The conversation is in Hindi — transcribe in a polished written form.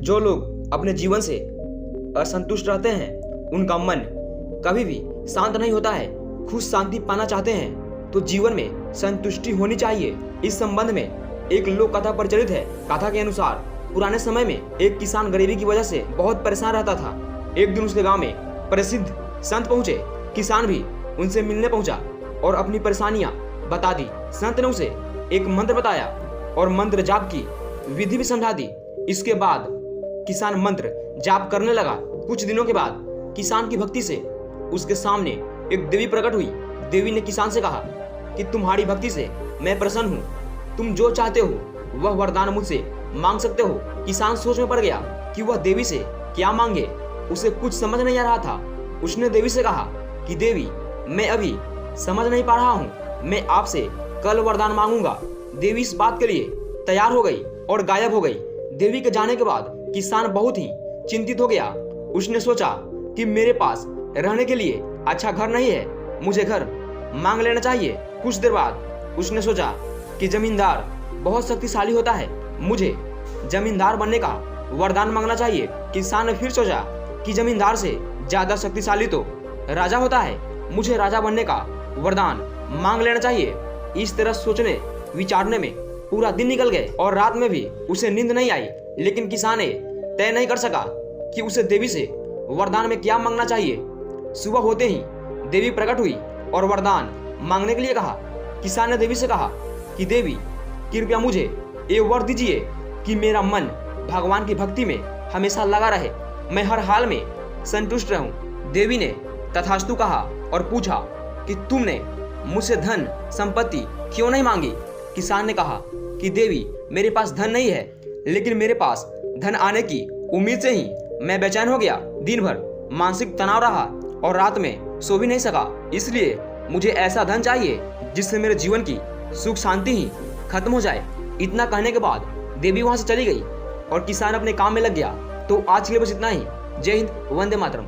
जो लोग अपने जीवन से असंतुष्ट रहते हैं उनका मन कभी भी शांत नहीं होता है। खुद शांति पाना चाहते हैं तो जीवन में संतुष्टि होनी चाहिए। इस संबंध में एक लोक कथा प्रचलित है। कथा के अनुसार पुराने समय में एक किसान गरीबी की वजह से बहुत परेशान रहता था। एक दिन उसके गांव में प्रसिद्ध संत पहुंचे। किसान भी उनसे मिलने पहुंचा और अपनी परेशानियां बता दी। संत ने उसे एक मंत्र बताया और मंत्र जाप की विधि भी समझा दी। इसके बाद किसान मंत्र जाप करने लगा। कुछ दिनों के बाद किसान की भक्ति से उसके सामने एक देवी प्रकट हुई। देवी ने किसान से कहा कि तुम्हारी भक्ति से मैं प्रसन्न हूँ, तुम जो चाहते हो वह वरदान मुझसे मांग सकते हो। किसान सोच में पड़ गया कि वह देवी से क्या मांगे, उसे कुछ समझ नहीं आ रहा था। उसने देवी से कहा कि देवी, मैं अभी समझ नहीं पा रहा हूँ, मैं आपसे कल वरदान मांगूंगा। देवी इस बात के लिए तैयार हो गई और गायब हो गई। देवी के जाने के बाद किसान बहुत ही चिंतित हो गया। उसने सोचा कि मेरे पास रहने के लिए अच्छा घर नहीं है, मुझे घर मांग लेना चाहिए। कुछ देर बाद उसने सोचा कि जमींदार बहुत शक्तिशाली होता है, मुझे जमींदार बनने का वरदान मांगना चाहिए। किसान ने फिर सोचा कि जमींदार से ज्यादा शक्तिशाली तो राजा होता है, मुझे राजा बनने का वरदान मांग लेना चाहिए। इस तरह सोचने विचारने में पूरा दिन निकल गए और रात में भी उसे नींद नहीं आई। लेकिन किसान ने तय नहीं कर सका कि उसे देवी से वरदान में क्या मांगना चाहिए। सुबह होते ही देवी प्रकट हुई और वरदान मांगने के लिए कहा। किसान ने देवी से कहा कि देवी, कृपया मुझे ये वर दीजिए कि मेरा मन भगवान की भक्ति में हमेशा लगा रहे, मैं हर हाल में संतुष्ट रहूं। देवी ने तथास्तु कहा और पूछा कि तुमने मुझसे धन संपत्ति क्यों नहीं मांगी। किसान ने कहा कि देवी, मेरे पास धन नहीं है, लेकिन मेरे पास धन आने की उम्मीद से ही मैं बेचैन हो गया। दिन भर मानसिक तनाव रहा और रात में सो भी नहीं सका। इसलिए मुझे ऐसा धन चाहिए जिससे मेरे जीवन की सुख शांति ही खत्म हो जाए। इतना कहने के बाद देवी वहां से चली गई और किसान अपने काम में लग गया। तो आज के लिए बस इतना ही। जय हिंद, वंदे मातरम।